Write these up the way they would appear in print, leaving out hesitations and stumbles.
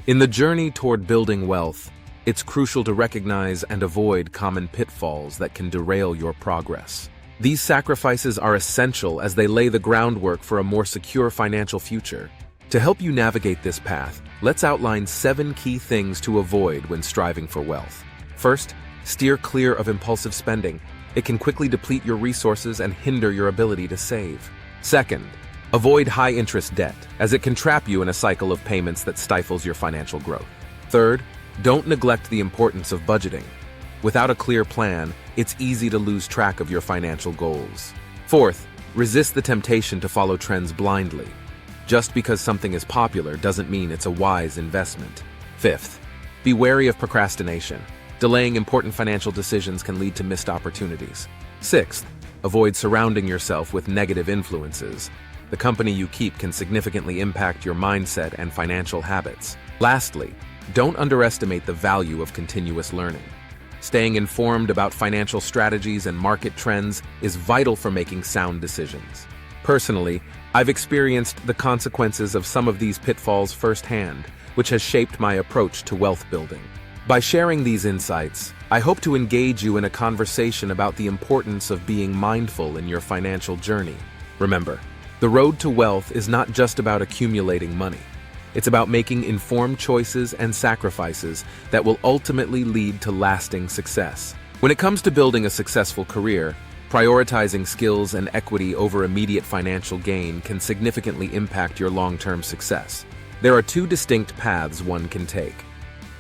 In the journey toward building wealth, it's crucial to recognize and avoid common pitfalls that can derail your progress. These sacrifices are essential as they lay the groundwork for a more secure financial future. To help you navigate this path, let's outline 7 key things to avoid when striving for wealth. First, steer clear of impulsive spending. It can quickly deplete your resources and hinder your ability to save. Second, avoid high-interest debt, as it can trap you in a cycle of payments that stifles your financial growth. Third, don't neglect the importance of budgeting. Without a clear plan, it's easy to lose track of your financial goals. Fourth, resist the temptation to follow trends blindly. Just because something is popular doesn't mean it's a wise investment. Fifth, be wary of procrastination. Delaying important financial decisions can lead to missed opportunities. Sixth, avoid surrounding yourself with negative influences. The company you keep can significantly impact your mindset and financial habits. Lastly, don't underestimate the value of continuous learning. Staying informed about financial strategies and market trends is vital for making sound decisions. Personally, I've experienced the consequences of some of these pitfalls firsthand, which has shaped my approach to wealth building. By sharing these insights, I hope to engage you in a conversation about the importance of being mindful in your financial journey. Remember, the road to wealth is not just about accumulating money. It's about making informed choices and sacrifices that will ultimately lead to lasting success. When it comes to building a successful career, prioritizing skills and equity over immediate financial gain can significantly impact your long-term success. There are 2 distinct paths one can take.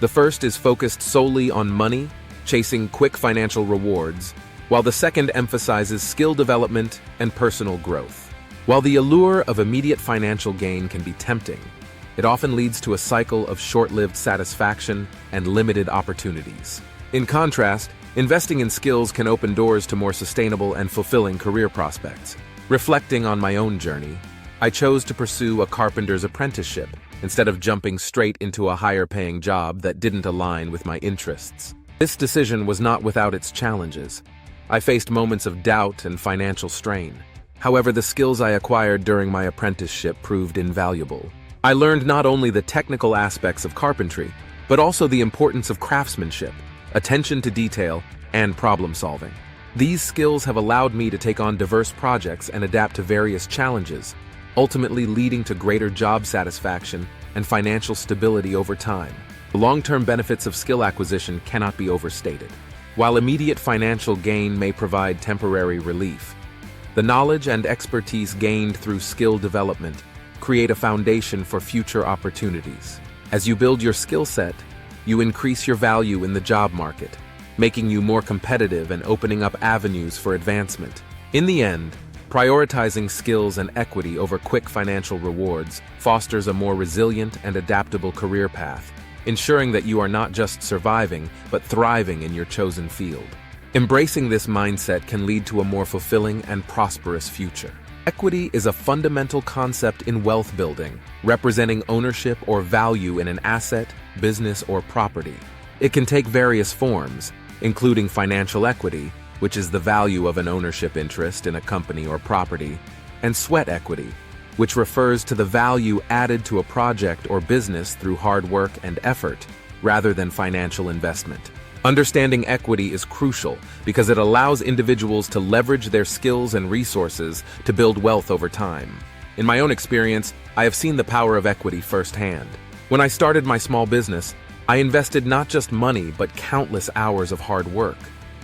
The first is focused solely on money, chasing quick financial rewards, while the second emphasizes skill development and personal growth. While the allure of immediate financial gain can be tempting, it often leads to a cycle of short-lived satisfaction and limited opportunities. In contrast, investing in skills can open doors to more sustainable and fulfilling career prospects. Reflecting on my own journey, I chose to pursue a carpenter's apprenticeship instead of jumping straight into a higher-paying job that didn't align with my interests. This decision was not without its challenges. I faced moments of doubt and financial strain. However, the skills I acquired during my apprenticeship proved invaluable. I learned not only the technical aspects of carpentry, but also the importance of craftsmanship, attention to detail, and problem solving. These skills have allowed me to take on diverse projects and adapt to various challenges, ultimately leading to greater job satisfaction and financial stability over time. The long-term benefits of skill acquisition cannot be overstated. While immediate financial gain may provide temporary relief, the knowledge and expertise gained through skill development create a foundation for future opportunities. As you build your skill set, you increase your value in the job market, making you more competitive and opening up avenues for advancement. In the end, prioritizing skills and equity over quick financial rewards fosters a more resilient and adaptable career path, ensuring that you are not just surviving, but thriving in your chosen field. Embracing this mindset can lead to a more fulfilling and prosperous future. Equity is a fundamental concept in wealth building, representing ownership or value in an asset, business, or property. It can take various forms, including financial equity, which is the value of an ownership interest in a company or property, and sweat equity, which refers to the value added to a project or business through hard work and effort, rather than financial investment. Understanding equity is crucial because it allows individuals to leverage their skills and resources to build wealth over time. In my own experience, I have seen the power of equity firsthand. When I started my small business, I invested not just money but countless hours of hard work,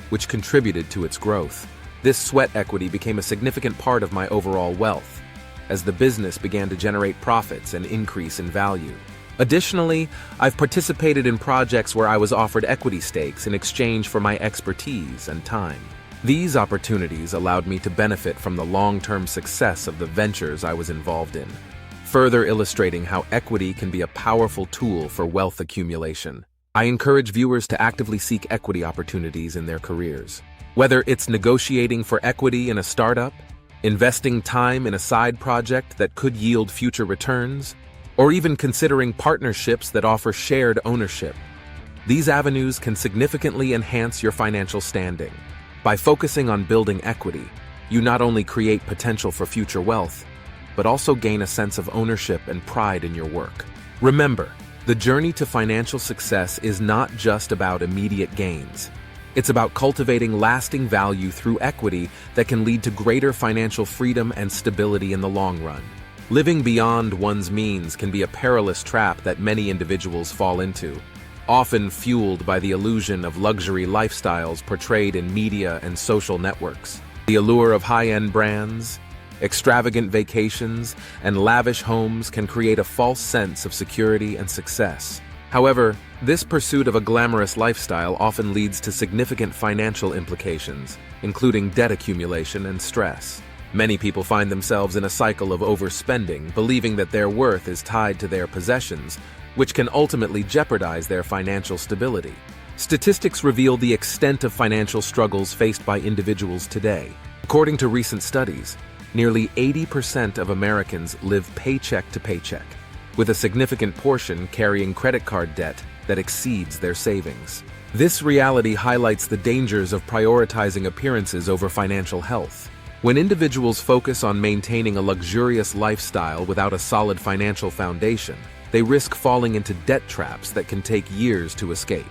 which contributed to its growth. This sweat equity became a significant part of my overall wealth, as the business began to generate profits and increase in value. Additionally, I've participated in projects where I was offered equity stakes in exchange for my expertise and time. These opportunities allowed me to benefit from the long-term success of the ventures I was involved in, further illustrating how equity can be a powerful tool for wealth accumulation. I encourage viewers to actively seek equity opportunities in their careers. Whether it's negotiating for equity in a startup, investing time in a side project that could yield future returns, or even considering partnerships that offer shared ownership. These avenues can significantly enhance your financial standing. By focusing on building equity, you not only create potential for future wealth, but also gain a sense of ownership and pride in your work. Remember, The journey to financial success is not just about immediate gains. It's about cultivating lasting value through equity that can lead to greater financial freedom and stability in the long run. Living beyond one's means can be a perilous trap that many individuals fall into, often fueled by the illusion of luxury lifestyles portrayed in media and social networks. The allure of high-end brands, extravagant vacations, and lavish homes can create a false sense of security and success. However, this pursuit of a glamorous lifestyle often leads to significant financial implications, including debt accumulation and stress. Many people find themselves in a cycle of overspending, believing that their worth is tied to their possessions, which can ultimately jeopardize their financial stability. Statistics reveal the extent of financial struggles faced by individuals today. According to recent studies, nearly 80% of Americans live paycheck to paycheck, with a significant portion carrying credit card debt that exceeds their savings. This reality highlights the dangers of prioritizing appearances over financial health. When individuals focus on maintaining a luxurious lifestyle without a solid financial foundation, they risk falling into debt traps that can take years to escape.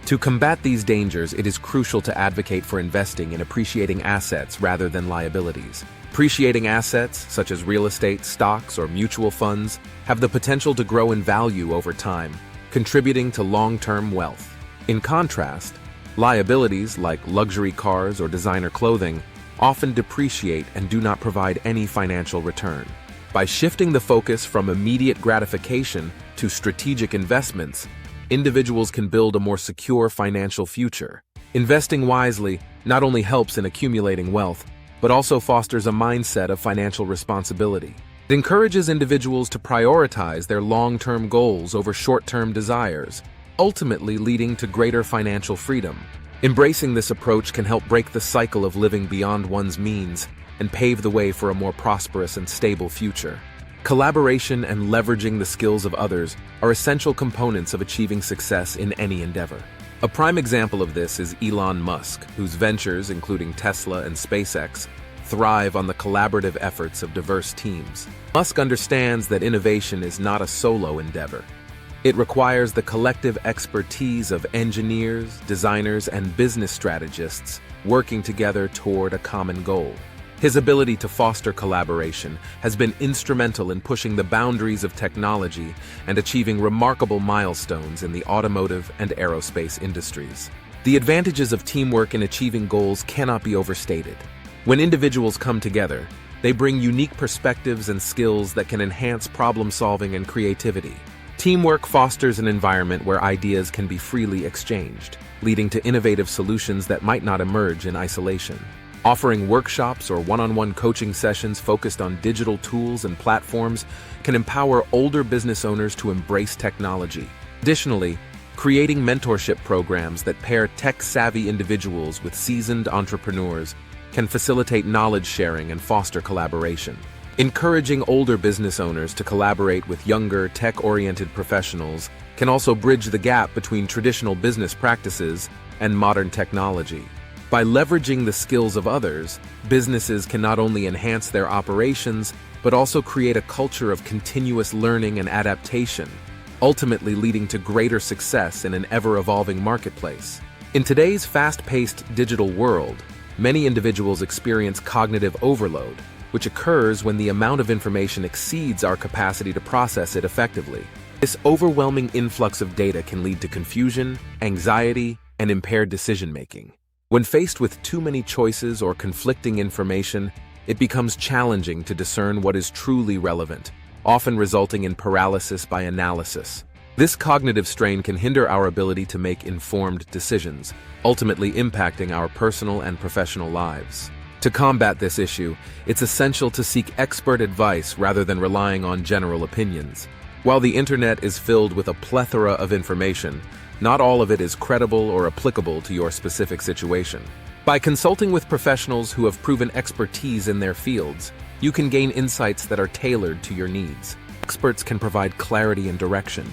To combat these dangers, it is crucial to advocate for investing in appreciating assets rather than liabilities. Appreciating assets, such as real estate, stocks, or mutual funds, have the potential to grow in value over time, contributing to long-term wealth. In contrast, liabilities like luxury cars or designer clothing often depreciate and do not provide any financial return. By shifting the focus from immediate gratification to strategic investments, individuals can build a more secure financial future. Investing wisely not only helps in accumulating wealth, but also fosters a mindset of financial responsibility. It encourages individuals to prioritize their long-term goals over short-term desires, ultimately leading to greater financial freedom. Embracing this approach can help break the cycle of living beyond one's means and pave the way for a more prosperous and stable future. Collaboration and leveraging the skills of others are essential components of achieving success in any endeavor. A prime example of this is Elon Musk, whose ventures, including Tesla and SpaceX, thrive on the collaborative efforts of diverse teams. Musk understands that innovation is not a solo endeavor. It requires the collective expertise of engineers, designers, and business strategists working together toward a common goal. His ability to foster collaboration has been instrumental in pushing the boundaries of technology and achieving remarkable milestones in the automotive and aerospace industries. The advantages of teamwork in achieving goals cannot be overstated. When individuals come together, they bring unique perspectives and skills that can enhance problem-solving and creativity. Teamwork fosters an environment where ideas can be freely exchanged, leading to innovative solutions that might not emerge in isolation. Offering workshops or one-on-one coaching sessions focused on digital tools and platforms can empower older business owners to embrace technology. Additionally, creating mentorship programs that pair tech-savvy individuals with seasoned entrepreneurs can facilitate knowledge sharing and foster collaboration. Encouraging older business owners to collaborate with younger, tech-oriented professionals can also bridge the gap between traditional business practices and modern technology. By leveraging the skills of others, businesses can not only enhance their operations, but also create a culture of continuous learning and adaptation, ultimately leading to greater success in an ever-evolving marketplace. In today's fast-paced digital world, many individuals experience cognitive overload, which occurs when the amount of information exceeds our capacity to process it effectively. This overwhelming influx of data can lead to confusion, anxiety, and impaired decision-making. When faced with too many choices or conflicting information, it becomes challenging to discern what is truly relevant, often resulting in paralysis by analysis. This cognitive strain can hinder our ability to make informed decisions, ultimately impacting our personal and professional lives. To combat this issue, it's essential to seek expert advice rather than relying on general opinions. While the internet is filled with a plethora of information, not all of it is credible or applicable to your specific situation. By consulting with professionals who have proven expertise in their fields, you can gain insights that are tailored to your needs. Experts can provide clarity and direction,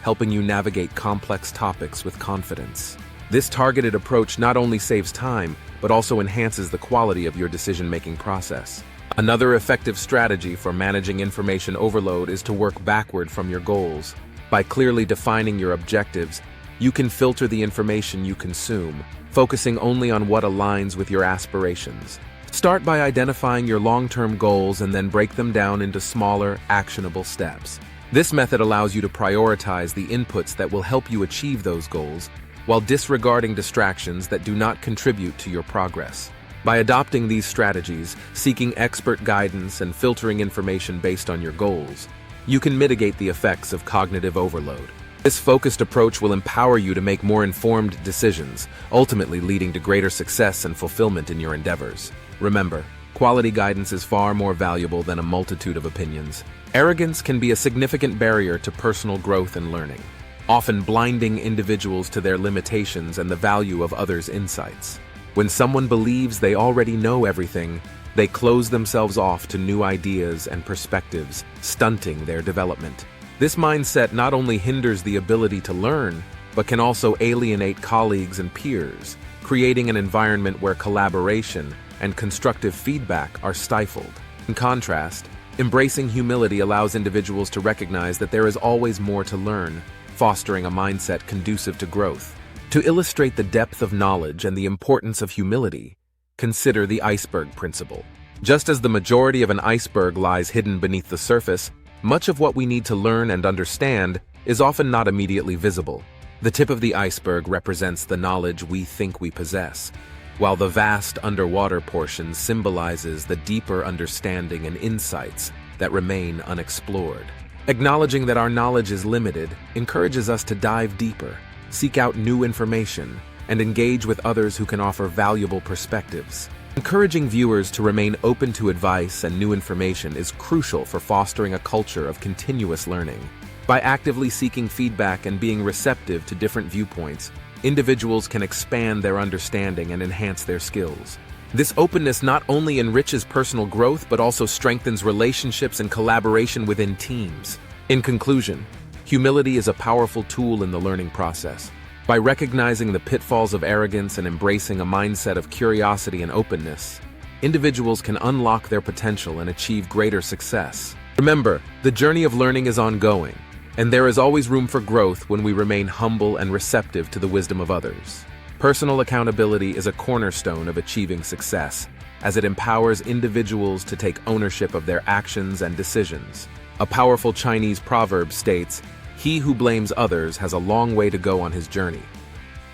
helping you navigate complex topics with confidence. This targeted approach not only saves time, but also enhances the quality of your decision-making process. Another effective strategy for managing information overload is to work backward from your goals. By clearly defining your objectives, you can filter the information you consume, focusing only on what aligns with your aspirations. Start by identifying your long-term goals and then break them down into smaller, actionable steps. This method allows you to prioritize the inputs that will help you achieve those goals, while disregarding distractions that do not contribute to your progress. By adopting these strategies, seeking expert guidance, and filtering information based on your goals, you can mitigate the effects of cognitive overload. This focused approach will empower you to make more informed decisions, ultimately leading to greater success and fulfillment in your endeavors. Remember, quality guidance is far more valuable than a multitude of opinions. Arrogance can be a significant barrier to personal growth and learning, often blinding individuals to their limitations and the value of others' insights. When someone believes they already know everything, they close themselves off to new ideas and perspectives, stunting their development. This mindset not only hinders the ability to learn, but can also alienate colleagues and peers, creating an environment where collaboration and constructive feedback are stifled. In contrast, embracing humility allows individuals to recognize that there is always more to learn, fostering a mindset conducive to growth. To illustrate the depth of knowledge and the importance of humility, consider the iceberg principle. Just as the majority of an iceberg lies hidden beneath the surface, much of what we need to learn and understand is often not immediately visible. The tip of the iceberg represents the knowledge we think we possess, while the vast underwater portion symbolizes the deeper understanding and insights that remain unexplored. Acknowledging that our knowledge is limited encourages us to dive deeper, seek out new information, and engage with others who can offer valuable perspectives. Encouraging viewers to remain open to advice and new information is crucial for fostering a culture of continuous learning. By actively seeking feedback and being receptive to different viewpoints, individuals can expand their understanding and enhance their skills. This openness not only enriches personal growth but also strengthens relationships and collaboration within teams. In conclusion, humility is a powerful tool in the learning process. By recognizing the pitfalls of arrogance and embracing a mindset of curiosity and openness, individuals can unlock their potential and achieve greater success. Remember, the journey of learning is ongoing, and there is always room for growth when we remain humble and receptive to the wisdom of others. Personal accountability is a cornerstone of achieving success, as it empowers individuals to take ownership of their actions and decisions. A powerful Chinese proverb states, "He who blames others has a long way to go on his journey."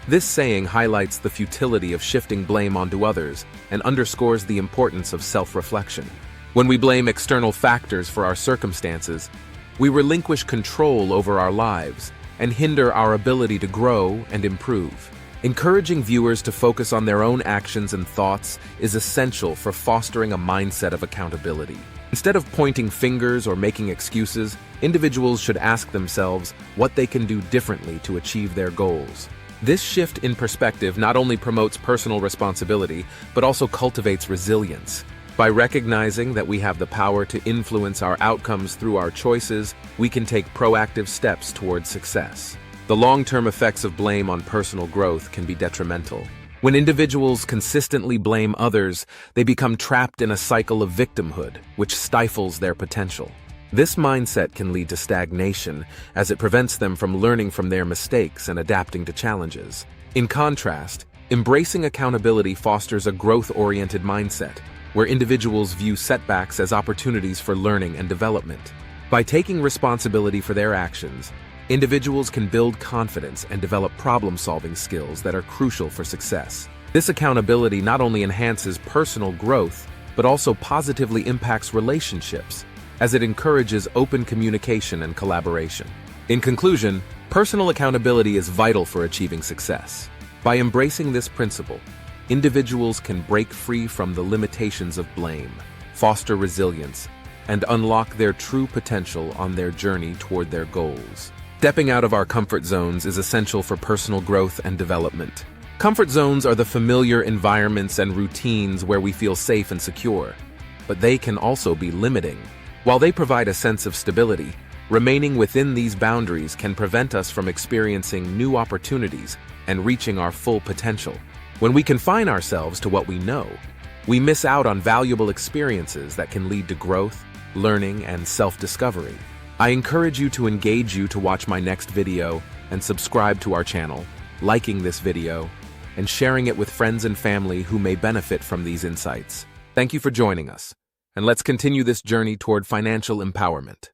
This saying highlights the futility of shifting blame onto others and underscores the importance of self-reflection. When we blame external factors for our circumstances, we relinquish control over our lives and hinder our ability to grow and improve. Encouraging viewers to focus on their own actions and thoughts is essential for fostering a mindset of accountability. Instead of pointing fingers or making excuses, individuals should ask themselves what they can do differently to achieve their goals. This shift in perspective not only promotes personal responsibility, but also cultivates resilience. By recognizing that we have the power to influence our outcomes through our choices, we can take proactive steps towards success. The long-term effects of blame on personal growth can be detrimental. When individuals consistently blame others, they become trapped in a cycle of victimhood, which stifles their potential. This mindset can lead to stagnation, as it prevents them from learning from their mistakes and adapting to challenges. In contrast, embracing accountability fosters a growth-oriented mindset, where individuals view setbacks as opportunities for learning and development. By taking responsibility for their actions, individuals can build confidence and develop problem-solving skills that are crucial for success. This accountability not only enhances personal growth, but also positively impacts relationships, as it encourages open communication and collaboration. In conclusion, personal accountability is vital for achieving success. By embracing this principle, individuals can break free from the limitations of blame, foster resilience, and unlock their true potential on their journey toward their goals. Stepping out of our comfort zones is essential for personal growth and development. Comfort zones are the familiar environments and routines where we feel safe and secure, but they can also be limiting. While they provide a sense of stability, remaining within these boundaries can prevent us from experiencing new opportunities and reaching our full potential. When we confine ourselves to what we know, we miss out on valuable experiences that can lead to growth, learning, and self-discovery. I encourage you to engage you to watch my next video and subscribe to our channel, liking this video, and sharing it with friends and family who may benefit from these insights. Thank you for joining us, and let's continue this journey toward financial empowerment.